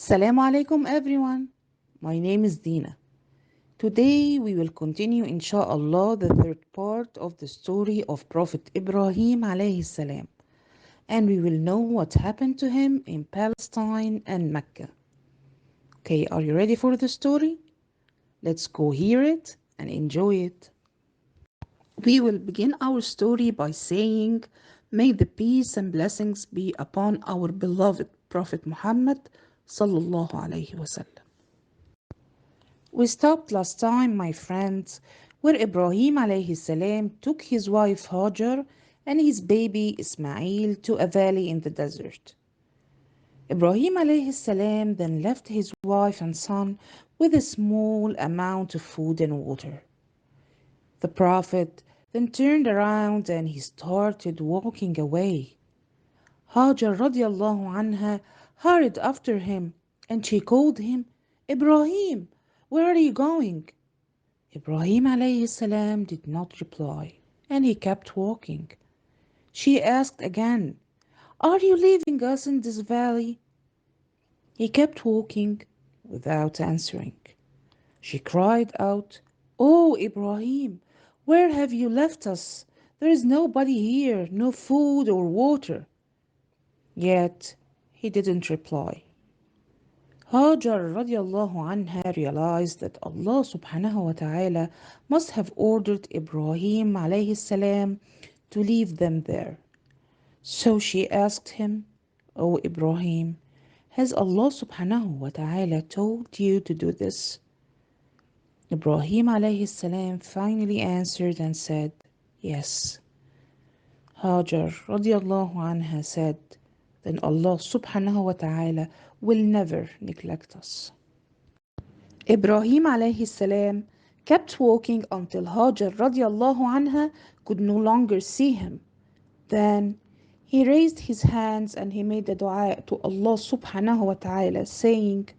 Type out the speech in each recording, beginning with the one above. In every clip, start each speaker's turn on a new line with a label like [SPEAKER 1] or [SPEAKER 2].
[SPEAKER 1] Assalamu alaikum everyone. My name is Dina. Today we will continue inshallah the third part of the story of Prophet Ibrahim alayhi salam, and we will know what happened to him in Palestine and Mecca. Okay, are you ready for the story? Let's go hear it and enjoy it. We will begin our story by saying, may the peace and blessings be upon our beloved Prophet Muhammad sallallahu alayhi wasallam. We stopped last time, my friends, where Ibrahim alayhi salam took his wife Hajar and his baby Ismail to a valley in the desert. Ibrahim alayhi salam then left his wife and son with a small amount of food and water. The Prophet then turned around and he started walking away. Hajar radiallahu anha hurried after him and she called him, Ibrahim, where are you going? Ibrahim alayhi salam did not reply and he kept walking. She asked again, are you leaving us in this valley? He kept walking without answering. She cried out, oh Ibrahim, where have you left us? There is nobody here, no food or water. Yet he didn't reply. Hajar radiallahu anha realized that Allah subhanahu wa ta'ala must have ordered Ibrahim alayhi salam to leave them there. So she asked him, O Ibrahim, has Allah subhanahu wa ta'ala told you to do this? Ibrahim alayhi salam finally answered and said, yes. Hajar radiallahu anha said, then Allah subhanahu wa ta'ala will never neglect us. Ibrahim alayhi salam kept walking until Hajar radiallahu anha could no longer see him. Then he raised his hands and he made a dua to Allah subhanahu wa ta'ala saying,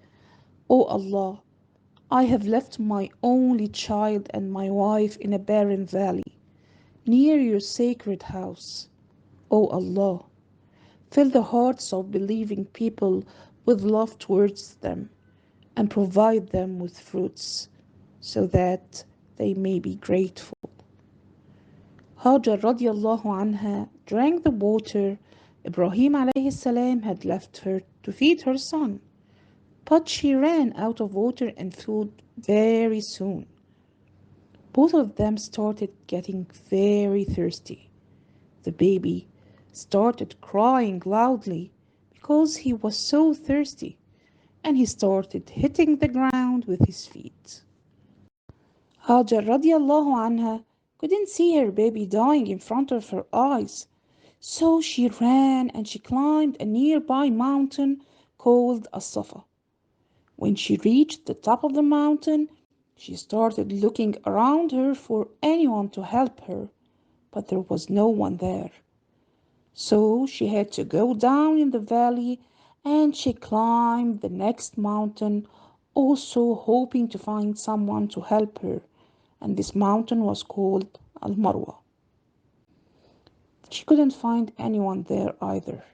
[SPEAKER 1] O Allah, I have left my only child and my wife in a barren valley near your sacred house. O Allah, fill the hearts of believing people with love towards them and provide them with fruits so that they may be grateful. Hajar radiallahu anha drank the water Ibrahim alayhi salam had left her to feed her son, but she ran out of water and food very soon. Both of them started getting very thirsty. The baby started crying loudly because he was so thirsty, and he started hitting the ground with his feet. Hajar radiallahu anha couldn't see her baby dying in front of her eyes, so she ran and she climbed a nearby mountain called As-Safa. When she reached the top of the mountain, she started looking around her for anyone to help her, but there was no one there. So she had to go down in the valley and she climbed the next mountain, also hoping to find someone to help her. And this mountain was called Al Marwa. She couldn't find anyone there either.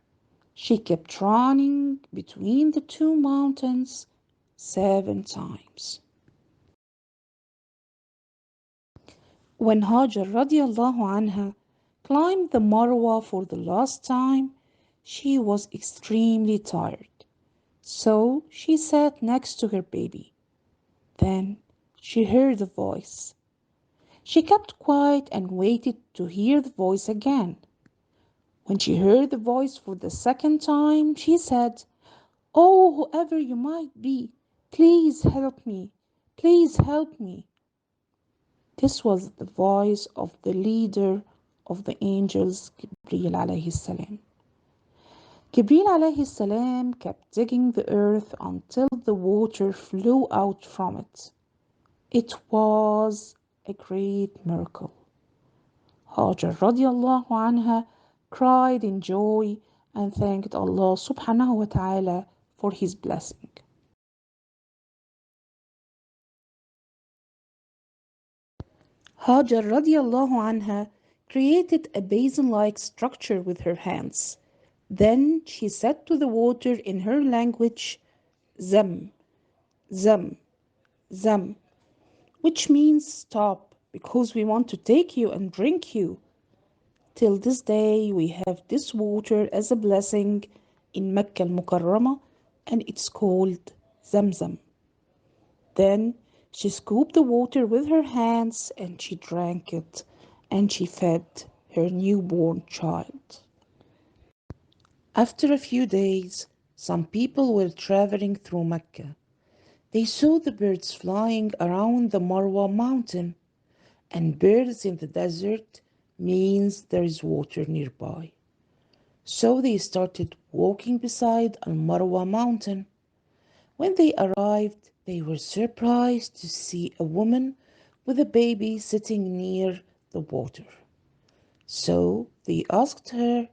[SPEAKER 1] She kept running between the two mountains 7 times. When Hajar radiallahu anha climbed the Marwa for the last time, she was extremely tired. So she sat next to her baby. Then she heard a voice. She kept quiet and waited to hear the voice again. When she heard the voice for the second time, she said, oh, whoever you might be, please help me. Please help me. This was the voice of the leader of the angels, Jibreel alayhi salam. Jibreel alayhi salam kept digging the earth until the water flew out from it. It was a great miracle. Hajar radiallahu anha cried in joy and thanked Allah subhanahu wa ta'ala for his blessing. Hajar radiallahu anha created a basin-like structure with her hands. Then she said to the water in her language, Zam, zam, zam, which means stop because we want to take you and drink you. Till this day, we have this water as a blessing in Mecca al-Mukarramah, and it's called Zamzam. Then she scooped the water with her hands and she drank it, and she fed her newborn child. After a few days, some people were traveling through Mecca. They saw the birds flying around the Marwa mountain, and birds in the desert means there is water nearby. So they started walking beside Al Marwa mountain. When they arrived, they were surprised to see a woman with a baby sitting near the water. So they asked her,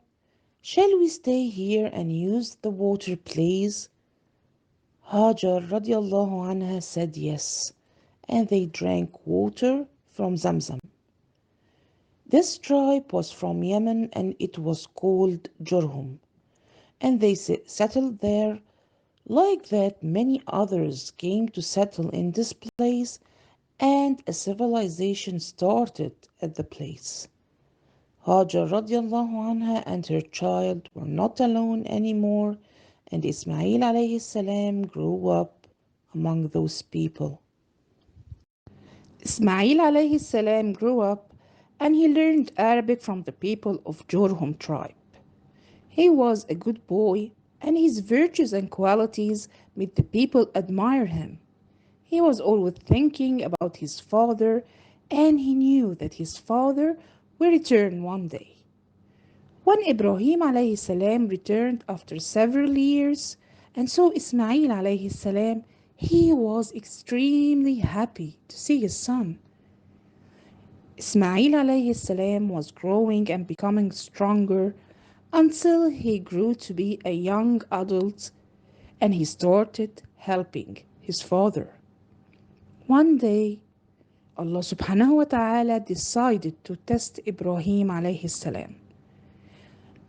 [SPEAKER 1] "Shall we stay here and use the water, please?" Hajar radiallahu anha said yes, and they drank water from Zamzam. This tribe was from Yemen and it was called Jurhum, and they settled there. Like that, many others came to settle in this place, and a civilization started at the place. Hajar radiallahu anha and her child were not alone anymore, and Ismail alayhi salam grew up among those people. Ismail alayhi salam grew up and he learned Arabic from the people of Jurhum tribe. He was a good boy, and his virtues and qualities made the people admire him. He was always thinking about his father, and he knew that his father will return one day. When Ibrahim alayhi salam returned after several years and saw Ismail alayhi salam, he was extremely happy to see his son. Ismail alayhi salam was growing and becoming stronger until he grew to be a young adult and he started helping his father. One day, Allah subhanahu wa ta'ala decided to test Ibrahim alayhi salam.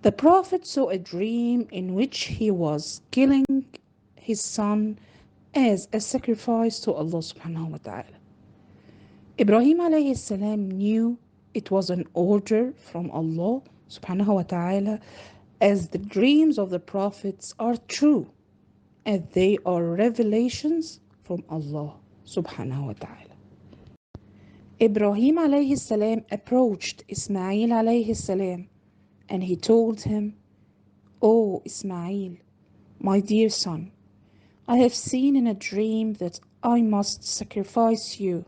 [SPEAKER 1] The Prophet saw a dream in which he was killing his son as a sacrifice to Allah subhanahu wa ta'ala. Ibrahim alayhi salam knew it was an order from Allah subhanahu wa ta'ala, as the dreams of the prophets are true and they are revelations from Allah subhanahu wa ta'ala. Ibrahim alayhi salam approached Ismail alayhi salam and he told him, "Oh Ismail, my dear son, I have seen in a dream that I must sacrifice you.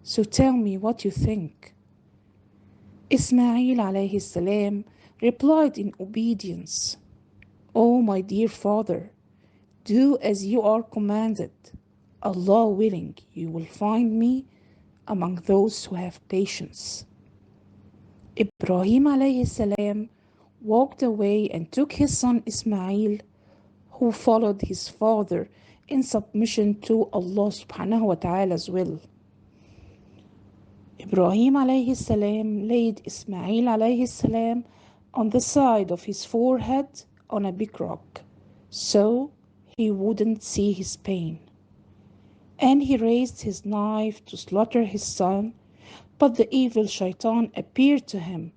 [SPEAKER 1] So tell me what you think." Ismail alayhi salam replied in obedience, "Oh my dear father, do as you are commanded. Allah willing, you will find me among those who have patience." Ibrahim alayhi salam walked away and took his son Ismail, who followed his father in submission to Allah subhanahu wa ta'ala's will. Ibrahim alayhi salam laid Ismail alayhi salam on the side of his forehead on a big rock, so he wouldn't see his pain. And he raised his knife to slaughter his son, but the evil shaitan appeared to him,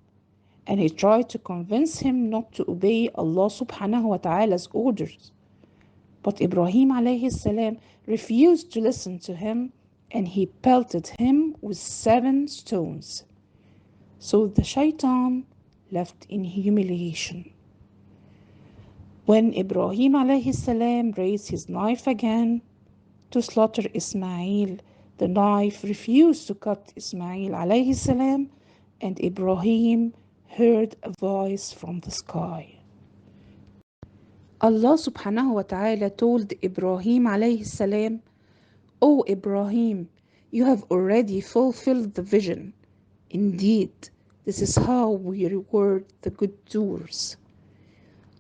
[SPEAKER 1] and he tried to convince him not to obey Allah subhanahu wa ta'ala's orders. But Ibrahim alayhi salam refused to listen to him, and he pelted him with 7 stones. So the shaitan left in humiliation. When Ibrahim alayhi salam raised his knife again to slaughter Ismail, the knife refused to cut Ismail alayhi salam, and Ibrahim heard a voice from the sky. Allah subhanahu wa ta'ala told Ibrahim alayhi salam, "O Ibrahim, you have already fulfilled the vision. Indeed, this is how we reward the good doers."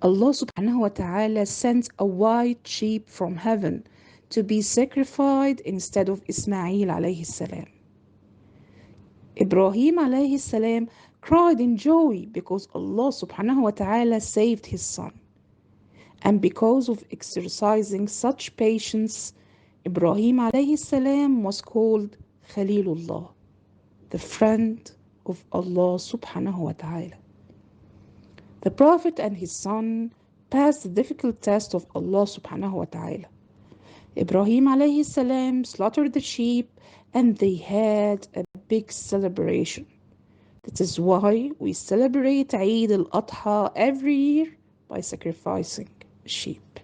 [SPEAKER 1] Allah subhanahu wa ta'ala sent a white sheep from heaven to be sacrificed instead of Ismail alayhi salam. Ibrahim alayhi salam cried in joy because Allah subhanahu wa ta'ala saved his son. And because of exercising such patience, Ibrahim alayhi salam was called Khalilullah, the friend of Allah subhanahu wa ta'ala. The Prophet and his son passed the difficult test of Allah subhanahu wa ta'ala. Ibrahim alayhi salam slaughtered the sheep and they had a big celebration. That is why we celebrate Eid al-Adha every year by sacrificing a sheep.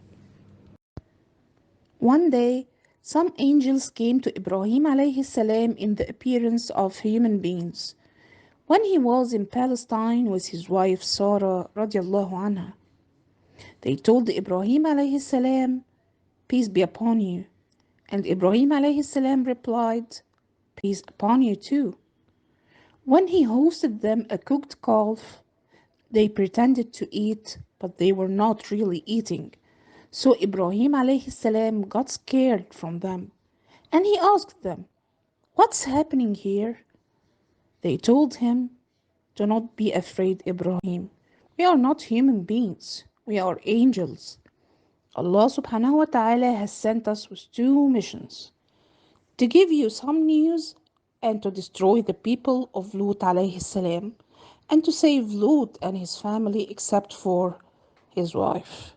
[SPEAKER 1] One day, some angels came to Ibrahim alayhi salam in the appearance of human beings when he was in Palestine with his wife Sarah radiallahu anha. They told Ibrahim alayhi salam, "Peace be upon you." And Ibrahim alayhi salam replied, "Peace upon you too." When he hosted them a cooked calf, they pretended to eat, but they were not really eating. So Ibrahim alayhi salam got scared from them and he asked them, "What's happening here?" They told him, "Do not be afraid, Ibrahim. We are not human beings. We are angels. Allah subhanahu wa ta'ala has sent us with two missions, to give you some news and to destroy the people of Lut alayhi salam and to save Lut and his family except for his wife."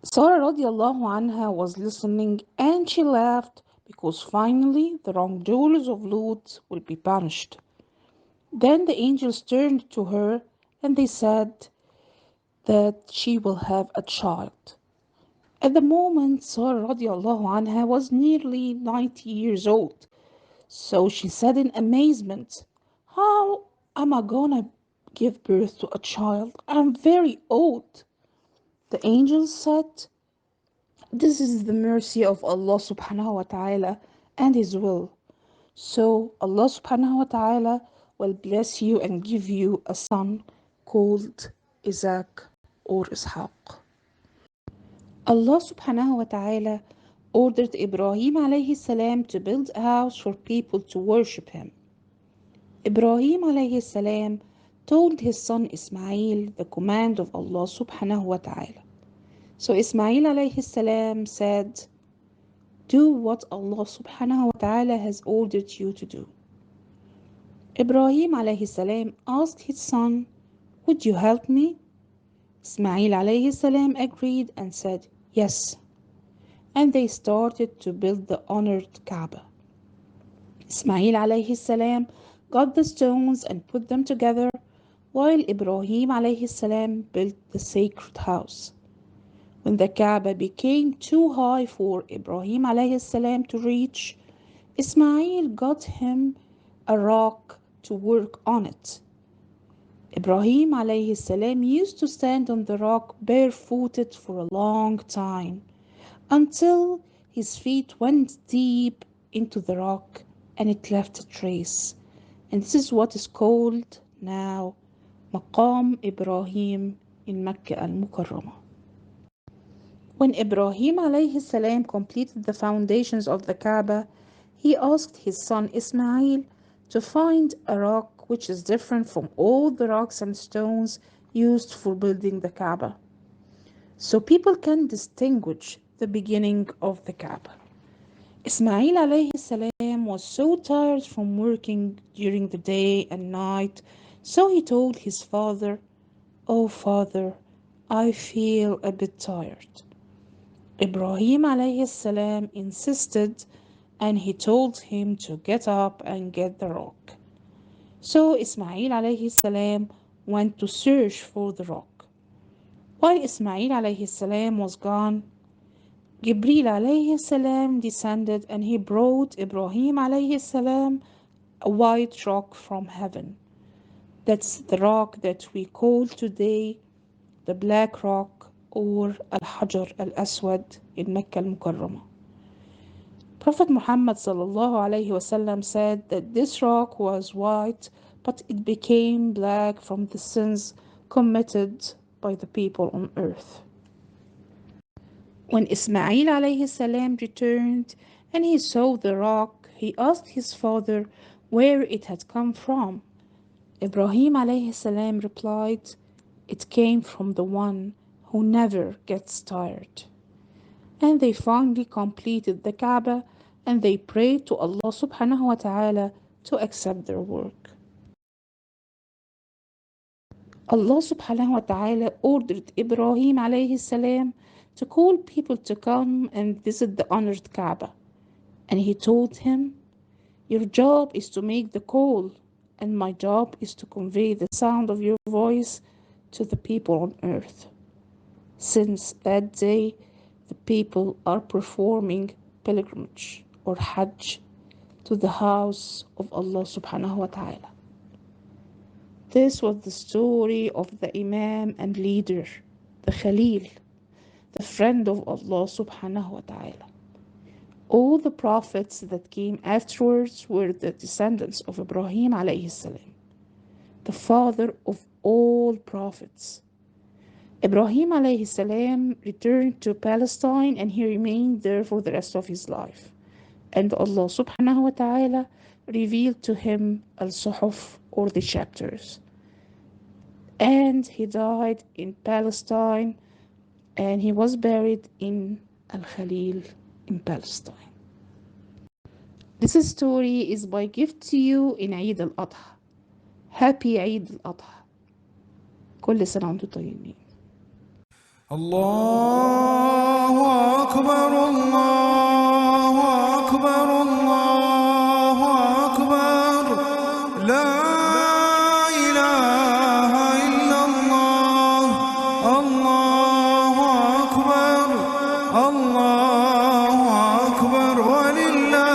[SPEAKER 1] Sarah radiallahu anha was listening and she laughed because finally the wrongdoers of Lut will be punished. Then the angels turned to her and they said that she will have a child. At the moment, Sarah radiallahu anha was nearly 90 years old. So she said in amazement, "How am I gonna give birth to a child? I'm very old." The angels said, "This is the mercy of Allah subhanahu wa ta'ala and His will. So Allah subhanahu wa ta'ala will bless you and give you a son called Isaac or Ishaq." Allah subhanahu wa ta'ala ordered Ibrahim alayhi salam to build a house for people to worship him. Ibrahim alayhi salam told his son Ismail the command of Allah subhanahu wa ta'ala. So Ismail alayhi salam said, "Do what Allah subhanahu wa ta'ala has ordered you to do." Ibrahim alayhi salam asked his son, "Would you help me?" Ismail alayhi salam agreed and said, "Yes." And they started to build the honored Kaaba. Ismail alayhi salam got the stones and put them together, while Ibrahim alayhi salam built the sacred house. When the Kaaba became too high for Ibrahim alayhi salam to reach, Ismail got him a rock to work on it. Ibrahim alayhi salam used to stand on the rock barefooted for a long time until his feet went deep into the rock and it left a trace. And this is what is called now Maqam Ibrahim in Makkah al-Mukarramah. When Ibrahim alayhi salam completed the foundations of the Kaaba, he asked his son Ismail to find a rock which is different from all the rocks and stones used for building the Kaaba, so people can distinguish the beginning of the Kaaba. Ismail alayhi salam was so tired from working during the day and night, so he told his father, "Oh father, I feel a bit tired." Ibrahim alayhi salam insisted and he told him to get up and get the rock. So Ismail alayhi salam went to search for the rock. While Ismail alayhi salam was gone, Jibril alayhi salam descended and he brought Ibrahim alayhi salam a white rock from heaven. That's the rock that we call today the Black Rock or Al-Hajar Al-Aswad in Mecca Al-Mukarramah. Prophet Muhammad sallallahu alayhi wasallam said that this rock was white, but it became black from the sins committed by the people on earth. When Ismail alayhi salam returned and he saw the rock, he asked his father where it had come from. Ibrahim alayhi salam replied, "It came from the one
[SPEAKER 2] who never gets tired. And they finally completed the Kaaba and they prayed to Allah subhanahu wa ta'ala to accept their work. Allah subhanahu wa ta'ala ordered Ibrahim alayhi salam to call people to come and visit the honored Kaaba. And he told him, "Your job is to make the call, and my job is to convey the sound of your voice to the people on earth." Since that day, the people are performing pilgrimage or Hajj to the house of Allah subhanahu wa ta'ala. This was the story of the Imam and leader, the Khalil, the friend of Allah subhanahu wa ta'ala. All the prophets that came afterwards were the descendants of Ibrahim alayhi salam, the father of all prophets. Ibrahim alayhi salam returned to Palestine and he remained there for the rest of his life. And Allah subhanahu wa ta'ala revealed to him al-Suhuf, or the chapters. And he died in Palestine and he was buried in Al-Khalil in Palestine. This story is by gift to you in Eid al-Adha. Happy Eid al-Adha. كل سنة وانتم طيبين.
[SPEAKER 3] الله أكبر الله أكبر الله أكبر لا إله إلا الله الله أكبر الله أكبر ولله